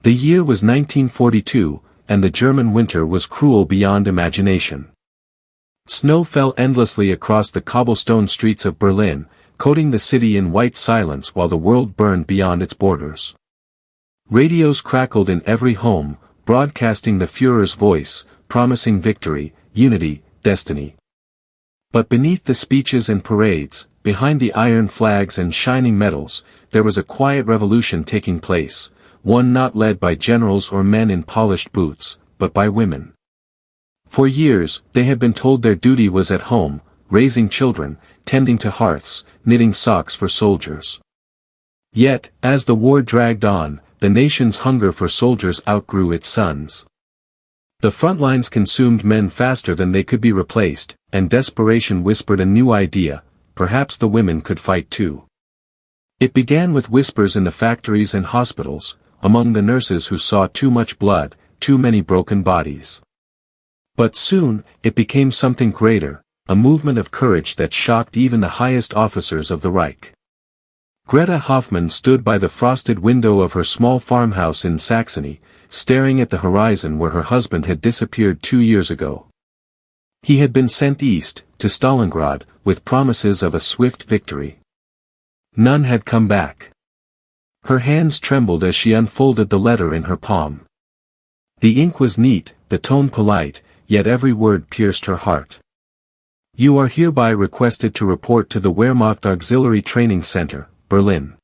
The year was 1942, and the German winter was cruel beyond imagination. Snow fell endlessly across the cobblestone streets of Berlin, coating the city in white silence while the world burned beyond its borders. Radios crackled in every home, broadcasting the Führer's voice, promising victory, unity, destiny. But beneath the speeches and parades, behind the iron flags and shining medals, there was a quiet revolution taking place, one not led by generals or men in polished boots, but by women. For years, they had been told their duty was at home, raising children, tending to hearths, knitting socks for soldiers. Yet, as the war dragged on, the nation's hunger for soldiers outgrew its sons. The front lines consumed men faster than they could be replaced, and desperation whispered a new idea: perhaps the women could fight too. It began with whispers in the factories and hospitals, among the nurses who saw too much blood, too many broken bodies. But soon, it became something greater, a movement of courage that shocked even the highest officers of the Reich. Greta Hoffmann stood by the frosted window of her small farmhouse in Saxony, staring at the horizon where her husband had disappeared 2 years ago. He had been sent east, to Stalingrad, with promises of a swift victory. None had come back. Her hands trembled as she unfolded the letter in her palm. The ink was neat, the tone polite, yet every word pierced her heart. You are hereby requested to report to the Wehrmacht Auxiliary Training Center, Berlin.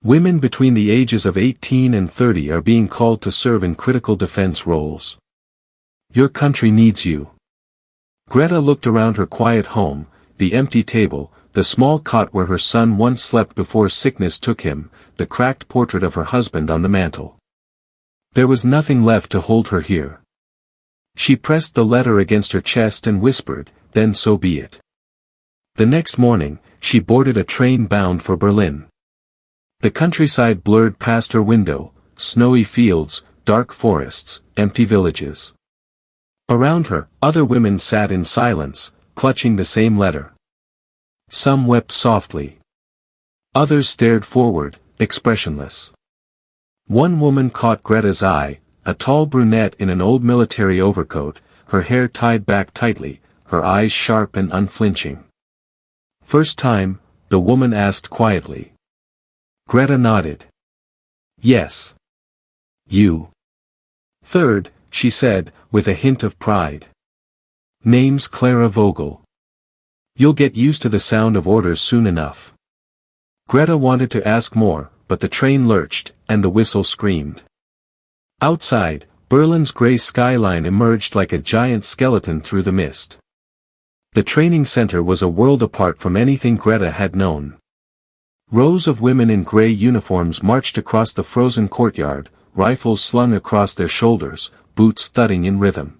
Women between the ages of 18 and 30 are being called to serve in critical defense roles. Your country needs you. Greta looked around her quiet home, the empty table, the small cot where her son once slept before sickness took him, the cracked portrait of her husband on the mantel. There was nothing left to hold her here. She pressed the letter against her chest and whispered, "Then so be it." The next morning, she boarded a train bound for Berlin. The countryside blurred past her window, snowy fields, dark forests, empty villages. Around her, other women sat in silence, clutching the same letter. Some wept softly. Others stared forward, expressionless. One woman caught Greta's eye, a tall brunette in an old military overcoat, her hair tied back tightly, her eyes sharp and unflinching. "First time?" the woman asked quietly. Greta nodded. "Yes. You." "Third," she said, with a hint of pride. "Name's Clara Vogel. You'll get used to the sound of orders soon enough." Greta wanted to ask more, but the train lurched, and the whistle screamed. Outside, Berlin's gray skyline emerged like a giant skeleton through the mist. The training center was a world apart from anything Greta had known. Rows of women in gray uniforms marched across the frozen courtyard, rifles slung across their shoulders, boots thudding in rhythm.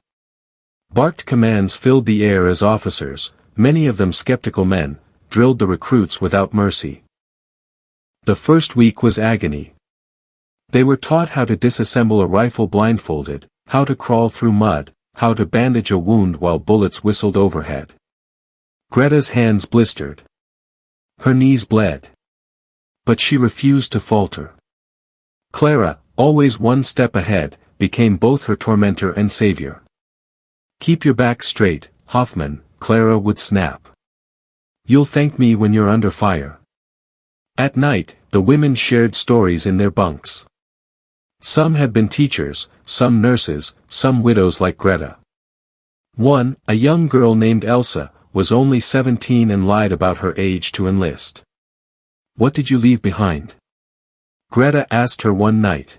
Barked commands filled the air as officers, many of them skeptical men, drilled the recruits without mercy. The first week was agony. They were taught how to disassemble a rifle blindfolded, how to crawl through mud, how to bandage a wound while bullets whistled overhead. Greta's hands blistered. Her knees bled. But she refused to falter. Clara, always one step ahead, became both her tormentor and savior. "Keep your back straight, Hoffman," Clara would snap. "You'll thank me when you're under fire." At night, the women shared stories in their bunks. Some had been teachers, some nurses, some widows like Greta. One, a young girl named Elsa, was only 17 and lied about her age to enlist. "What did you leave behind?" Greta asked her one night.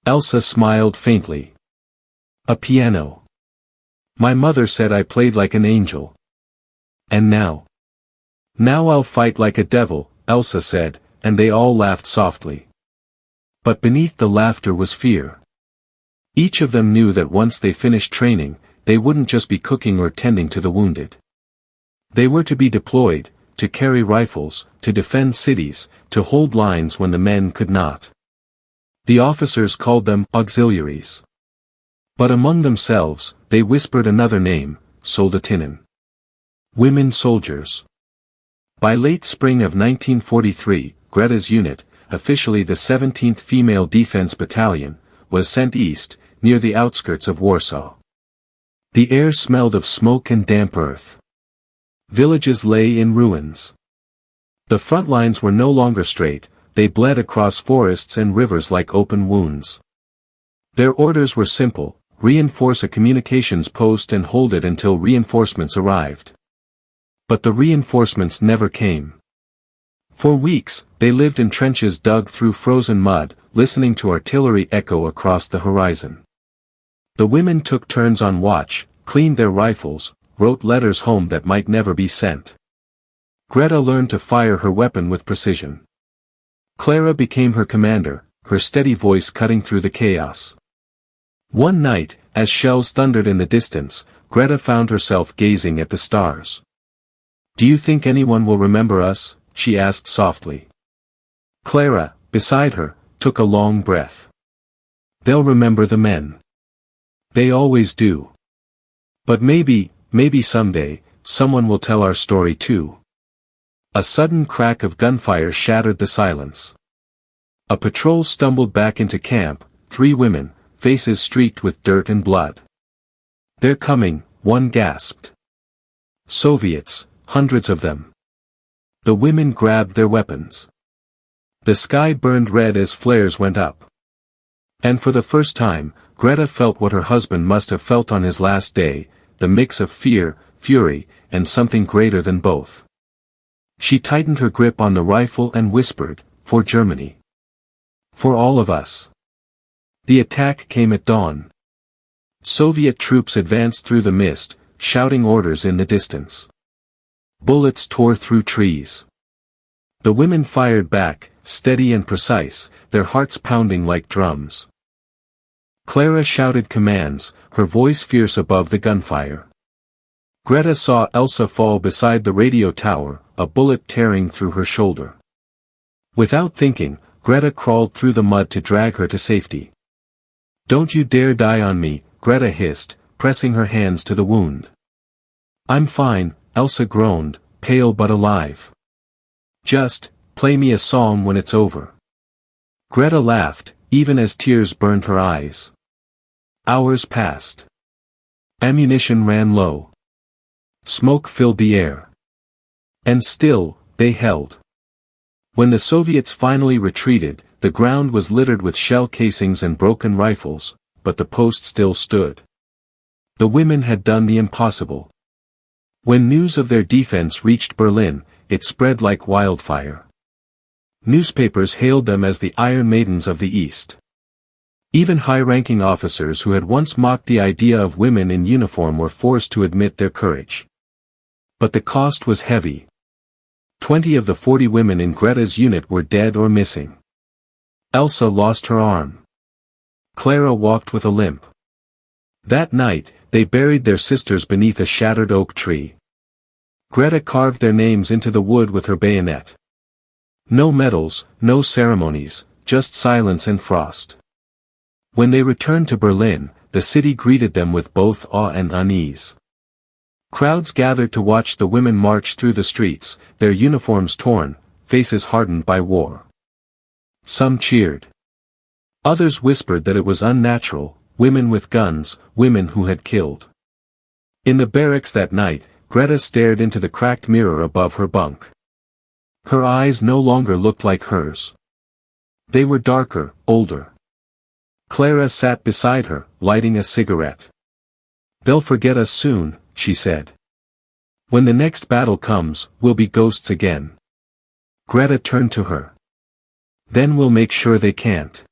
Elsa smiled faintly. "A piano. My mother said I played like an angel. And now? Now I'll fight like a devil," Elsa said, and they all laughed softly. But beneath the laughter was fear. Each of them knew that once they finished training, they wouldn't just be cooking or tending to the wounded. They were to be deployed, to carry rifles, to defend cities, to hold lines when the men could not. The officers called them auxiliaries. But among themselves, they whispered another name, Soldatinnen. Women soldiers. By late spring of 1943, Greta's unit, officially the 17th Female Defense Battalion, was sent east, near the outskirts of Warsaw. The air smelled of smoke and damp earth. Villages lay in ruins. The front lines were no longer straight, they bled across forests and rivers like open wounds. Their orders were simple: reinforce a communications post and hold it until reinforcements arrived. But the reinforcements never came. For weeks, they lived in trenches dug through frozen mud, listening to artillery echo across the horizon. The women took turns on watch, cleaned their rifles, wrote letters home that might never be sent. Greta learned to fire her weapon with precision. Clara became her commander, her steady voice cutting through the chaos. One night, as shells thundered in the distance, Greta found herself gazing at the stars. "Do you think anyone will remember us?" she asked softly. Clara, beside her, took a long breath. "They'll remember the men. They always do. But maybe someday, someone will tell our story too." A sudden crack of gunfire shattered the silence. A patrol stumbled back into camp, 3 women, faces streaked with dirt and blood. "They're coming," one gasped. "Soviets, hundreds of them." The women grabbed their weapons. The sky burned red as flares went up. And for the first time, Greta felt what her husband must have felt on his last day, the mix of fear, fury, and something greater than both. She tightened her grip on the rifle and whispered, "For Germany. For all of us." The attack came at dawn. Soviet troops advanced through the mist, shouting orders in the distance. Bullets tore through trees. The women fired back, steady and precise, their hearts pounding like drums. Clara shouted commands, her voice fierce above the gunfire. Greta saw Elsa fall beside the radio tower, a bullet tearing through her shoulder. Without thinking, Greta crawled through the mud to drag her to safety. "Don't you dare die on me," Greta hissed, pressing her hands to the wound. "I'm fine," Elsa groaned, pale but alive. "Just, play me a song when it's over." Greta laughed, even as tears burned her eyes. Hours passed. Ammunition ran low. Smoke filled the air. And still, they held. When the Soviets finally retreated, the ground was littered with shell casings and broken rifles, but the post still stood. The women had done the impossible. When news of their defense reached Berlin, it spread like wildfire. Newspapers hailed them as the Iron Maidens of the East. Even high-ranking officers who had once mocked the idea of women in uniform were forced to admit their courage. But the cost was heavy. 20 of the 40 women in Greta's unit were dead or missing. Elsa lost her arm. Clara walked with a limp. That night, they buried their sisters beneath a shattered oak tree. Greta carved their names into the wood with her bayonet. No medals, no ceremonies, just silence and frost. When they returned to Berlin, the city greeted them with both awe and unease. Crowds gathered to watch the women march through the streets, their uniforms torn, faces hardened by war. Some cheered. Others whispered that it was unnatural, women with guns, women who had killed. In the barracks that night, Greta stared into the cracked mirror above her bunk. Her eyes no longer looked like hers. They were darker, older. Clara sat beside her, lighting a cigarette. "They'll forget us soon," she said. "When the next battle comes, we'll be ghosts again." Greta turned to her. "Then we'll make sure they can't."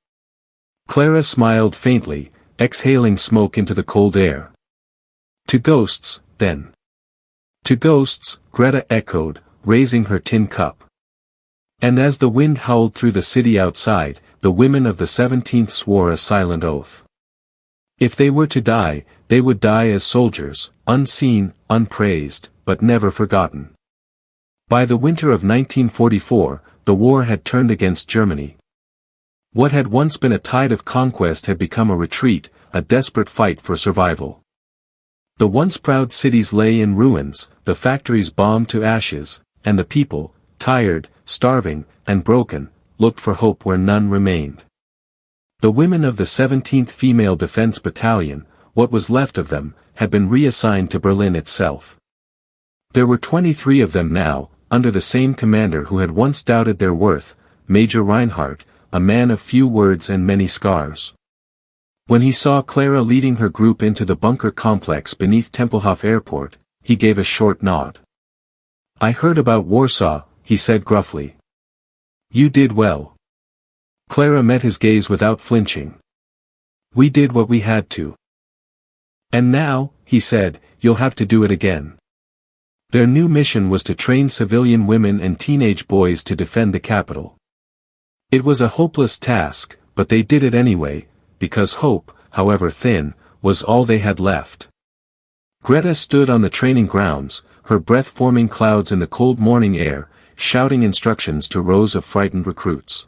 Clara smiled faintly, exhaling smoke into the cold air. "To ghosts, then." "To ghosts," Greta echoed, raising her tin cup. And as the wind howled through the city outside, the women of the 17th swore a silent oath. If they were to die, they would die as soldiers, unseen, unpraised, but never forgotten. By the winter of 1944, the war had turned against Germany. What had once been a tide of conquest had become a retreat, a desperate fight for survival. The once proud cities lay in ruins, the factories bombed to ashes, and the people, tired, starving, and broken, looked for hope where none remained. The women of the 17th Female Defense Battalion, what was left of them, had been reassigned to Berlin itself. There were 23 of them now, under the same commander who had once doubted their worth, Major Reinhardt, a man of few words and many scars. When he saw Clara leading her group into the bunker complex beneath Tempelhof Airport, he gave a short nod. "I heard about Warsaw," he said gruffly. "You did well." Clara met his gaze without flinching. "We did what we had to. And now," he said, "you'll have to do it again." Their new mission was to train civilian women and teenage boys to defend the capital. It was a hopeless task, but they did it anyway, because hope, however thin, was all they had left. Greta stood on the training grounds, her breath forming clouds in the cold morning air, shouting instructions to rows of frightened recruits.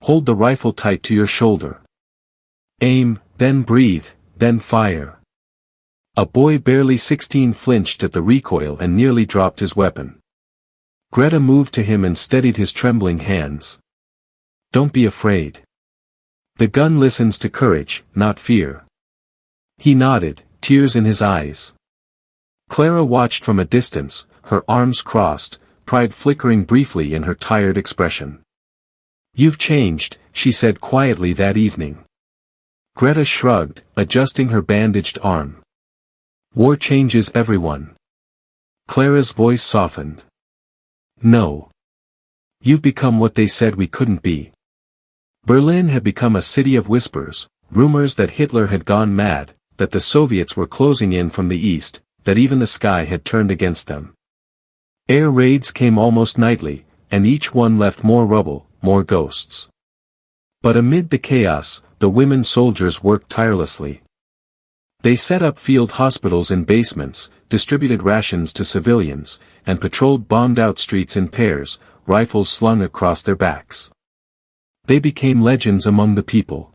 "Hold the rifle tight to your shoulder. Aim, then breathe, then fire." A boy barely 16 flinched at the recoil and nearly dropped his weapon. Greta moved to him and steadied his trembling hands. "Don't be afraid. The gun listens to courage, not fear." He nodded, tears in his eyes. Clara watched from a distance, her arms crossed, pride flickering briefly in her tired expression. "You've changed," she said quietly that evening. Greta shrugged, adjusting her bandaged arm. "War changes everyone." Clara's voice softened. "No. You've become what they said we couldn't be." Berlin had become a city of whispers, rumors that Hitler had gone mad, that the Soviets were closing in from the east, that even the sky had turned against them. Air raids came almost nightly, and each one left more rubble, more ghosts. But amid the chaos, the women soldiers worked tirelessly. They set up field hospitals in basements, distributed rations to civilians, and patrolled bombed-out streets in pairs, rifles slung across their backs. They became legends among the people.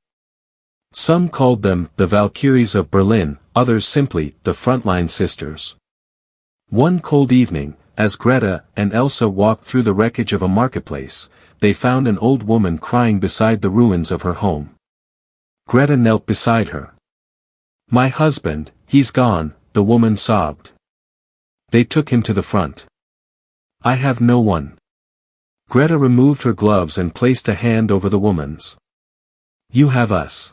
Some called them the Valkyries of Berlin, others simply the Frontline Sisters. One cold evening, as Greta and Elsa walked through the wreckage of a marketplace, they found an old woman crying beside the ruins of her home. Greta knelt beside her. "My husband, he's gone," the woman sobbed. "They took him to the front. I have no one." Greta removed her gloves and placed a hand over the woman's. "You have us."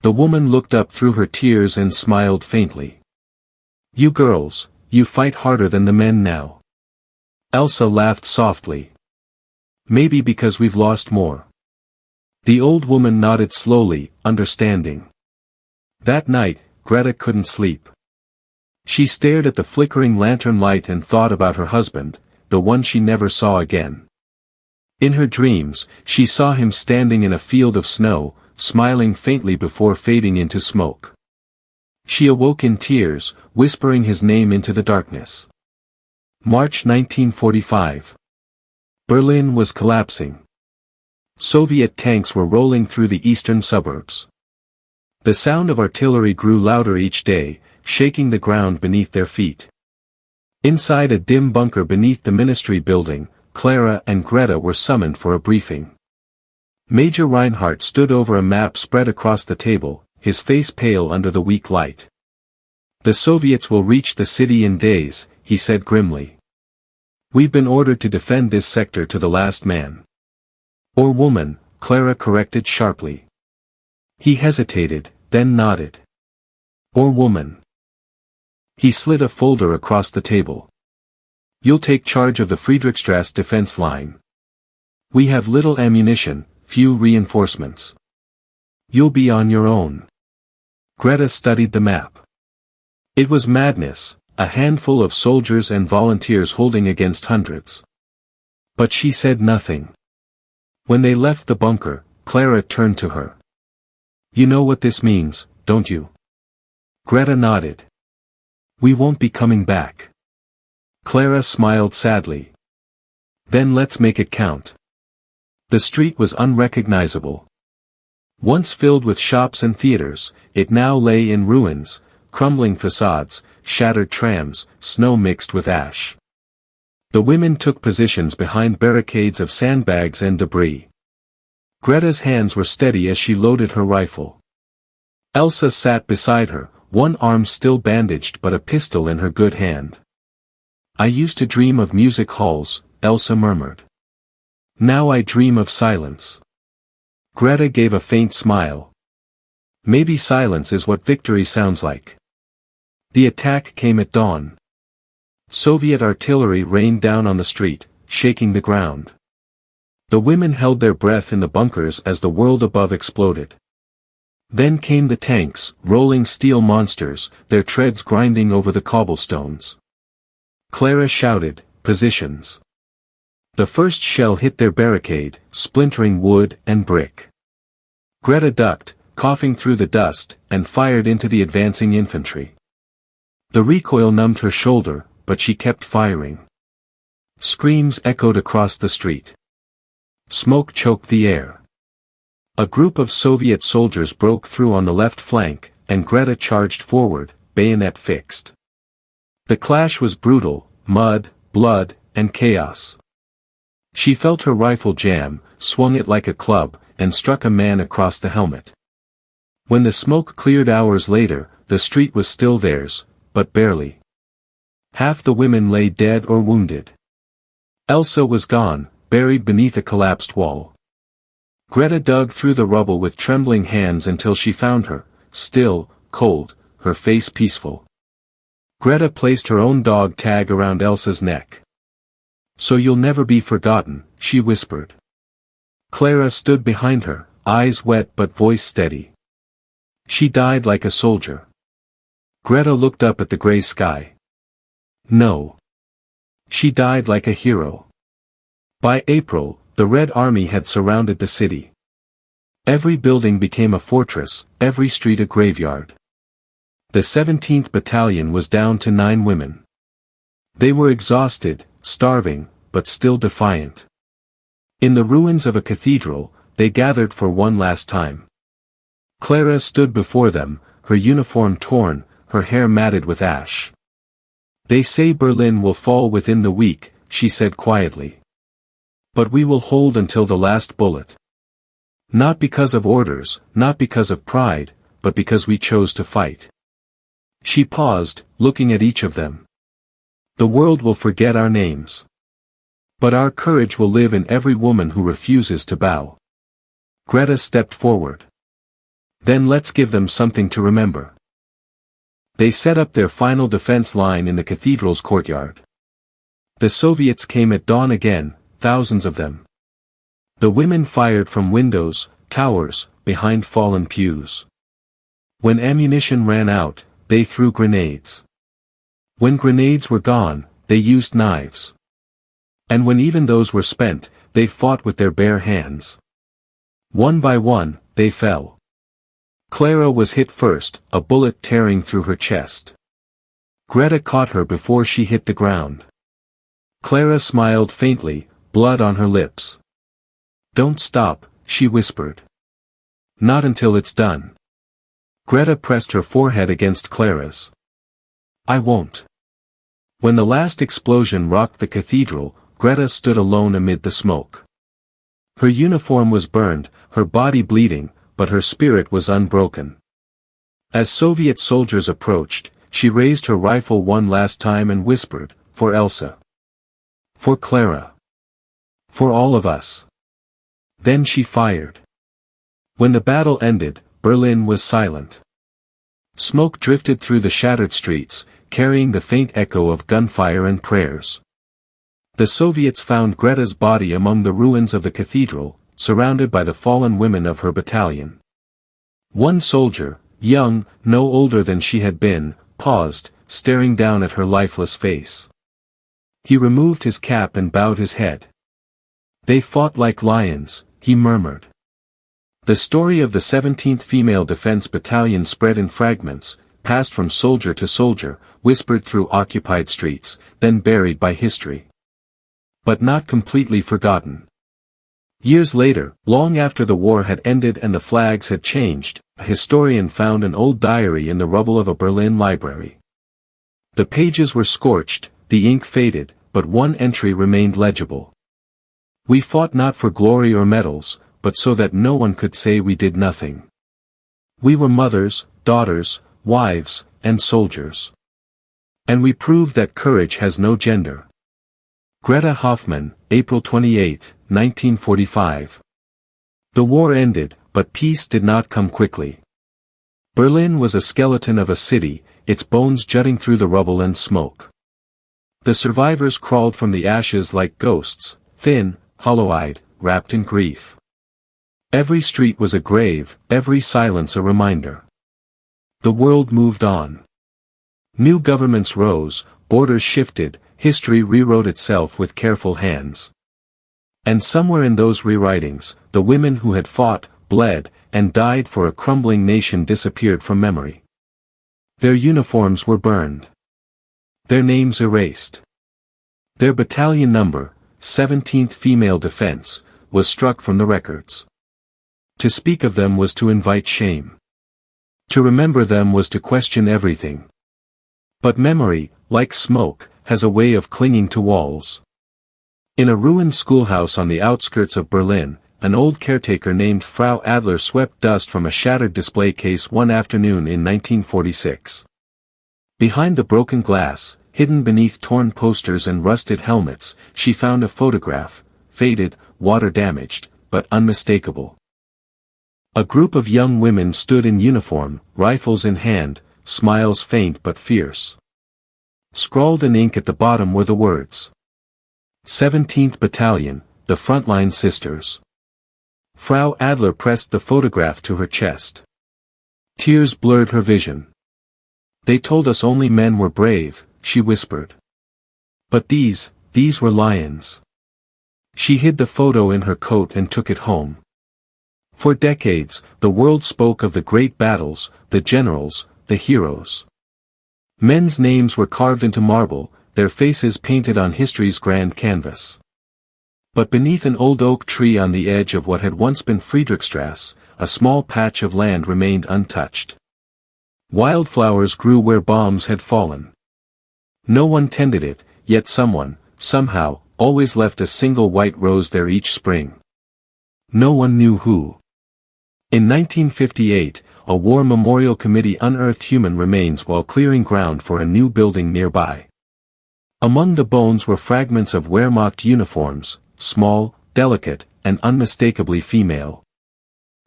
The woman looked up through her tears and smiled faintly. "You girls, you fight harder than the men now." Elsa laughed softly. "Maybe because we've lost more." The old woman nodded slowly, understanding. That night, Greta couldn't sleep. She stared at the flickering lantern light and thought about her husband, the one she never saw again. In her dreams, she saw him standing in a field of snow, smiling faintly before fading into smoke. She awoke in tears, whispering his name into the darkness. March 1945. Berlin was collapsing. Soviet tanks were rolling through the eastern suburbs. The sound of artillery grew louder each day, shaking the ground beneath their feet. Inside a dim bunker beneath the ministry building, Clara and Greta were summoned for a briefing. Major Reinhardt stood over a map spread across the table, his face pale under the weak light. "The Soviets will reach the city in days," he said grimly. "We've been ordered to defend this sector to the last man." "Or woman," Clara corrected sharply. He hesitated, then nodded. "Or woman." He slid a folder across the table. "You'll take charge of the Friedrichstrasse defense line. We have little ammunition, few reinforcements. You'll be on your own." Greta studied the map. It was madness, a handful of soldiers and volunteers holding against hundreds. But she said nothing. When they left the bunker, Clara turned to her. "You know what this means, don't you?" Greta nodded. "We won't be coming back." Clara smiled sadly. "Then let's make it count." The street was unrecognizable. Once filled with shops and theaters, it now lay in ruins, crumbling facades, shattered trams, snow mixed with ash. The women took positions behind barricades of sandbags and debris. Greta's hands were steady as she loaded her rifle. Elsa sat beside her, one arm still bandaged but a pistol in her good hand. "I used to dream of music halls," Elsa murmured. "Now I dream of silence." Greta gave a faint smile. Maybe silence is what victory sounds like. The attack came at dawn. Soviet artillery rained down on the street, shaking the ground. The women held their breath in the bunkers as the world above exploded. Then came the tanks, rolling steel monsters, their treads grinding over the cobblestones. Clara shouted, "Positions!" The first shell hit their barricade, splintering wood and brick. Greta ducked, coughing through the dust, and fired into the advancing infantry. The recoil numbed her shoulder, but she kept firing. Screams echoed across the street. Smoke choked the air. A group of Soviet soldiers broke through on the left flank, and Greta charged forward, bayonet fixed. The clash was brutal, mud, blood, and chaos. She felt her rifle jam, swung it like a club, and struck a man across the helmet. When the smoke cleared hours later, the street was still theirs, but barely. Half the women lay dead or wounded. Elsa was gone, buried beneath a collapsed wall. Greta dug through the rubble with trembling hands until she found her, still, cold, her face peaceful. Greta placed her own dog tag around Elsa's neck. "So you'll never be forgotten," she whispered. Clara stood behind her, eyes wet but voice steady. "She died like a soldier." Greta looked up at the gray sky. "No. She died like a hero." By April, the Red Army had surrounded the city. Every building became a fortress, every street a graveyard. The 17th Battalion was down to 9 women. They were exhausted, starving, but still defiant. In the ruins of a cathedral, they gathered for one last time. Clara stood before them, her uniform torn, her hair matted with ash. "They say Berlin will fall within the week," she said quietly. "But we will hold until the last bullet. Not because of orders, not because of pride, but because we chose to fight." She paused, looking at each of them. "The world will forget our names. But our courage will live in every woman who refuses to bow." Greta stepped forward. "Then let's give them something to remember." They set up their final defense line in the cathedral's courtyard. The Soviets came at dawn again, thousands of them. The women fired from windows, towers, behind fallen pews. When ammunition ran out, they threw grenades. When grenades were gone, they used knives. And when even those were spent, they fought with their bare hands. One by one, they fell. Clara was hit first, a bullet tearing through her chest. Greta caught her before she hit the ground. Clara smiled faintly, blood on her lips. "Don't stop," she whispered. "Not until it's done." Greta pressed her forehead against Clara's. "I won't." When the last explosion rocked the cathedral, Greta stood alone amid the smoke. Her uniform was burned, her body bleeding, but her spirit was unbroken. As Soviet soldiers approached, she raised her rifle one last time and whispered, "For Elsa. For Clara. For all of us." Then she fired. When the battle ended, Berlin was silent. Smoke drifted through the shattered streets, carrying the faint echo of gunfire and prayers. The Soviets found Greta's body among the ruins of the cathedral, surrounded by the fallen women of her battalion. One soldier, young, no older than she had been, paused, staring down at her lifeless face. He removed his cap and bowed his head. "They fought like lions," he murmured. The story of the 17th Female Defense Battalion spread in fragments, passed from soldier to soldier, whispered through occupied streets, then buried by history. But not completely forgotten. Years later, long after the war had ended and the flags had changed, a historian found an old diary in the rubble of a Berlin library. The pages were scorched, the ink faded, but one entry remained legible. We fought not for glory or medals, but so that no one could say we did nothing. We were mothers, daughters, wives, and soldiers. And we proved that courage has no gender. Greta Hoffmann, April 28, 1945. The war ended, but peace did not come quickly. Berlin was a skeleton of a city, its bones jutting through the rubble and smoke. The survivors crawled from the ashes like ghosts, thin, hollow-eyed, wrapped in grief. Every street was a grave, every silence a reminder. The world moved on. New governments rose, borders shifted, history rewrote itself with careful hands. And somewhere in those rewritings, the women who had fought, bled, and died for a crumbling nation disappeared from memory. Their uniforms were burned. Their names erased. Their battalion number, 17th Female Defense, was struck from the records. To speak of them was to invite shame. To remember them was to question everything. But memory, like smoke, has a way of clinging to walls. In a ruined schoolhouse on the outskirts of Berlin, an old caretaker named Frau Adler swept dust from a shattered display case one afternoon in 1946. Behind the broken glass, hidden beneath torn posters and rusted helmets, she found a photograph, faded, water-damaged, but unmistakable. A group of young women stood in uniform, rifles in hand, smiles faint but fierce. Scrawled in ink at the bottom were the words: 17th Battalion, the Frontline Sisters. Frau Adler pressed the photograph to her chest. Tears blurred her vision. They told us only men were brave, she whispered. But these were lions. She hid the photo in her coat and took it home. For decades, the world spoke of the great battles, the generals, the heroes. Men's names were carved into marble, their faces painted on history's grand canvas. But beneath an old oak tree on the edge of what had once been Friedrichstrasse, a small patch of land remained untouched. Wildflowers grew where bombs had fallen. No one tended it, yet someone, somehow, always left a single white rose there each spring. No one knew who. In 1958, a war memorial committee unearthed human remains while clearing ground for a new building nearby. Among the bones were fragments of Wehrmacht uniforms, small, delicate, and unmistakably female.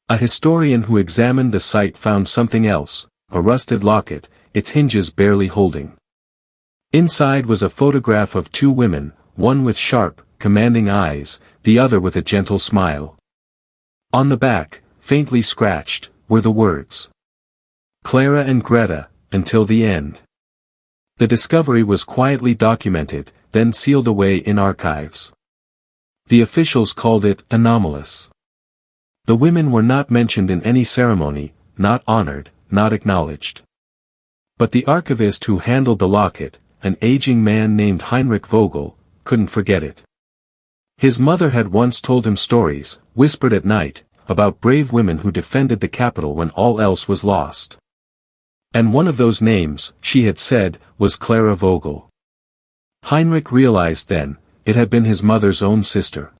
A historian who examined the site found something else, a rusted locket, its hinges barely holding. Inside was a photograph of two women, one with sharp, commanding eyes, the other with a gentle smile. On the back, faintly scratched, were the words: Clara and Greta, until the end. The discovery was quietly documented, then sealed away in archives. The officials called it anomalous. The women were not mentioned in any ceremony, not honored, not acknowledged. But the archivist who handled the locket, an aging man named Heinrich Vogel, couldn't forget it. His mother had once told him stories, whispered at night, about brave women who defended the capital when all else was lost. And one of those names, she had said, was Clara Vogel. Heinrich realized then, it had been his mother's own sister.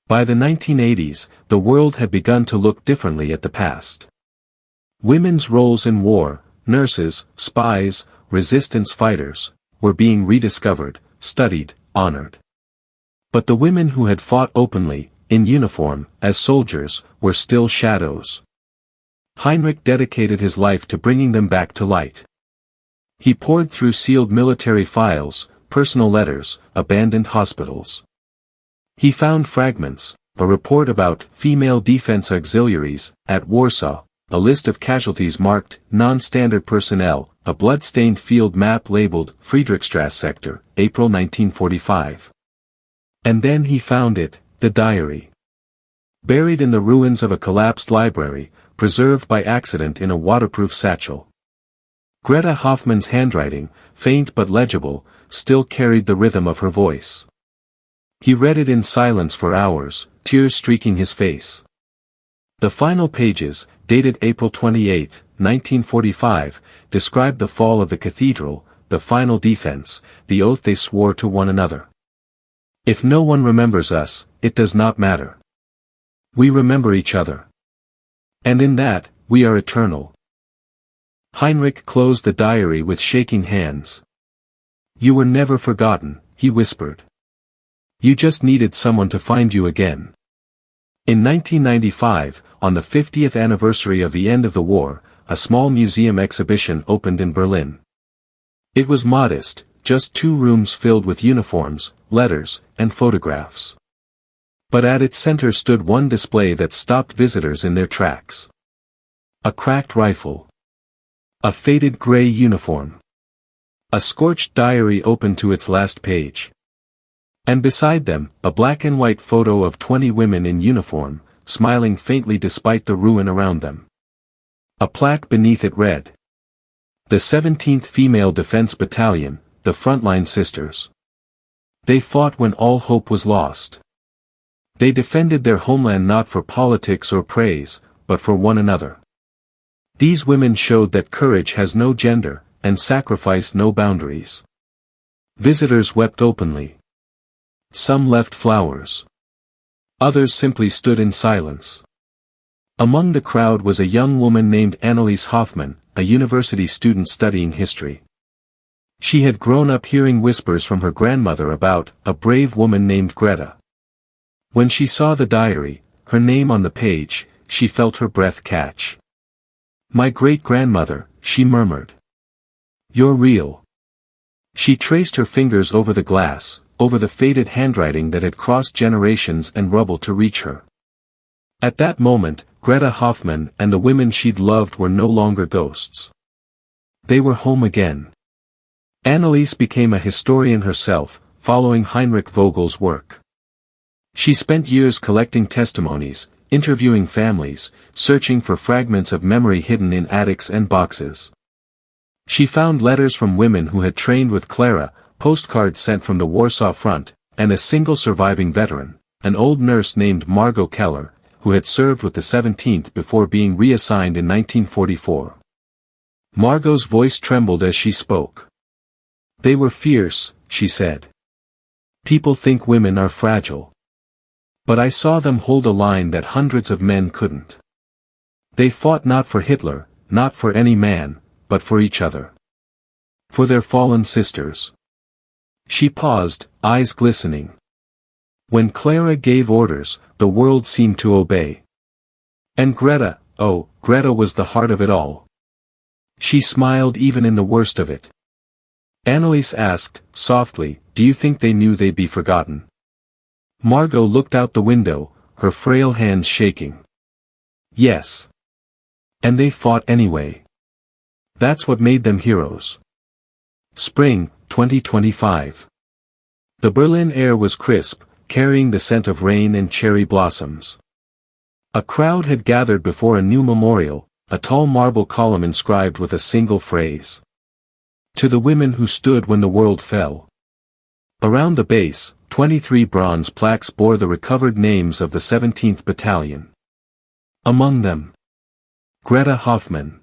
By the 1980s, the world had begun to look differently at the past. Women's roles in war, nurses, spies, resistance fighters, were being rediscovered, studied, honored. But the women who had fought openly, in uniform, as soldiers, were still shadows. Heinrich dedicated his life to bringing them back to light. He pored through sealed military files, personal letters, abandoned hospitals. He found fragments, a report about female defense auxiliaries at Warsaw, a list of casualties marked non-standard personnel, a blood-stained field map labeled Friedrichstrasse Sector, April 1945. And then he found it, the diary. Buried in the ruins of a collapsed library, preserved by accident in a waterproof satchel. Greta Hoffmann's handwriting, faint but legible, still carried the rhythm of her voice. He read it in silence for hours, tears streaking his face. The final pages, dated April 28, 1945, described the fall of the cathedral, the final defense, the oath they swore to one another. If no one remembers us, it does not matter. We remember each other. And in that, we are eternal. Heinrich closed the diary with shaking hands. You were never forgotten, he whispered. You just needed someone to find you again. In 1995, on the 50th anniversary of the end of the war, a small museum exhibition opened in Berlin. It was modest, just 2 rooms filled with uniforms, letters, and photographs. But at its center stood one display that stopped visitors in their tracks. A cracked rifle. A faded gray uniform. A scorched diary open to its last page. And beside them, a black and white photo of 20 women in uniform, smiling faintly despite the ruin around them. A plaque beneath it read, "The 17th Female Defense Battalion, the Frontline Sisters. They fought when all hope was lost. They defended their homeland not for politics or praise, but for one another. These women showed that courage has no gender, and sacrifice no boundaries." Visitors wept openly. Some left flowers. Others simply stood in silence. Among the crowd was a young woman named Anneliese Hoffmann, a university student studying history. She had grown up hearing whispers from her grandmother about a brave woman named Greta. When she saw the diary, her name on the page, she felt her breath catch. "My great-grandmother," she murmured. "You're real." She traced her fingers over the glass, over the faded handwriting that had crossed generations and rubble to reach her. At that moment, Greta Hoffmann and the women she'd loved were no longer ghosts. They were home again. Anneliese became a historian herself, following Heinrich Vogel's work. She spent years collecting testimonies, interviewing families, searching for fragments of memory hidden in attics and boxes. She found letters from women who had trained with Clara, postcards sent from the Warsaw Front, and a single surviving veteran, an old nurse named Margot Keller, who had served with the 17th before being reassigned in 1944. Margot's voice trembled as she spoke. "They were fierce," she said. "People think women are fragile. But I saw them hold a line that hundreds of men couldn't. They fought not for Hitler, not for any man, but for each other. For their fallen sisters." She paused, eyes glistening. When Clara gave orders, the world seemed to obey. And Greta, oh, Greta was the heart of it all. She smiled even in the worst of it. Anneliese asked, softly, "Do you think they knew they'd be forgotten?" Margot looked out the window, her frail hands shaking. "Yes. And they fought anyway. That's what made them heroes." Spring, 2025. The Berlin air was crisp, carrying the scent of rain and cherry blossoms. A crowd had gathered before a new memorial, a tall marble column inscribed with a single phrase. "To the women who stood when the world fell." Around the base, 23 bronze plaques bore the recovered names of the 17th Battalion. Among them, Greta Hoffmann,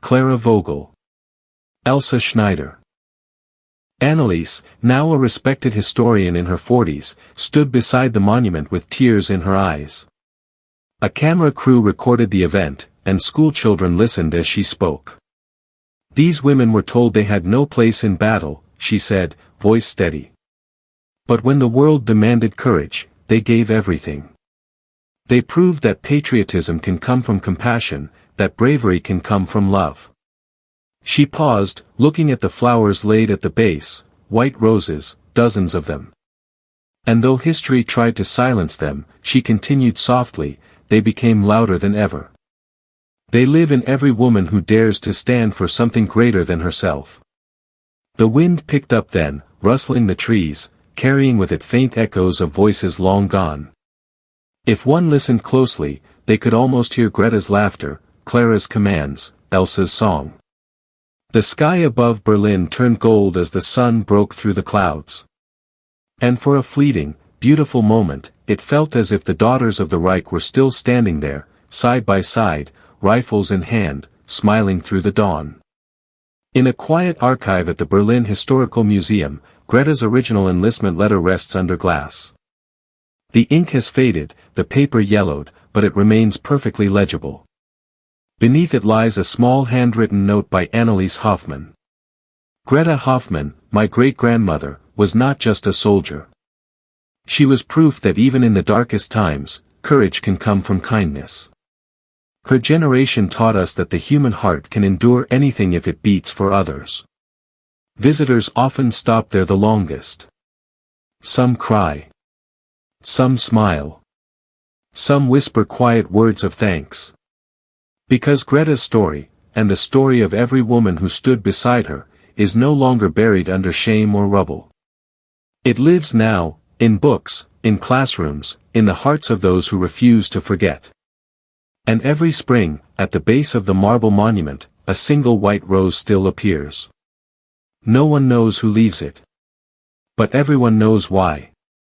Clara Vogel, Elsa Schneider. Anneliese, now a respected historian in her 40s, stood beside the monument with tears in her eyes. A camera crew recorded the event, and schoolchildren listened as she spoke. "These women were told they had no place in battle," she said, voice steady. "But when the world demanded courage, they gave everything. They proved that patriotism can come from compassion, that bravery can come from love." She paused, looking at the flowers laid at the base, white roses, dozens of them. And though history tried to silence them, she continued softly, they became louder than ever. They live in every woman who dares to stand for something greater than herself. The wind picked up then, rustling the trees, carrying with it faint echoes of voices long gone. If one listened closely, they could almost hear Greta's laughter, Clara's commands, Elsa's song. The sky above Berlin turned gold as the sun broke through the clouds. And for a fleeting, beautiful moment, it felt as if the daughters of the Reich were still standing there, side by side, rifles in hand, smiling through the dawn. In a quiet archive at the Berlin Historical Museum, Greta's original enlistment letter rests under glass. The ink has faded, the paper yellowed, but it remains perfectly legible. Beneath it lies a small handwritten note by Anneliese Hoffmann. Greta Hoffmann, my great-grandmother, was not just a soldier. She was proof that even in the darkest times, courage can come from kindness. Her generation taught us that the human heart can endure anything if it beats for others. Visitors often stop there the longest. Some cry. Some smile. Some whisper quiet words of thanks. Because Greta's story, and the story of every woman who stood beside her, is no longer buried under shame or rubble. It lives now, in books, in classrooms, in the hearts of those who refuse to forget. And every spring, at the base of the marble monument, a single white rose still appears. No one knows who leaves it. But everyone knows why.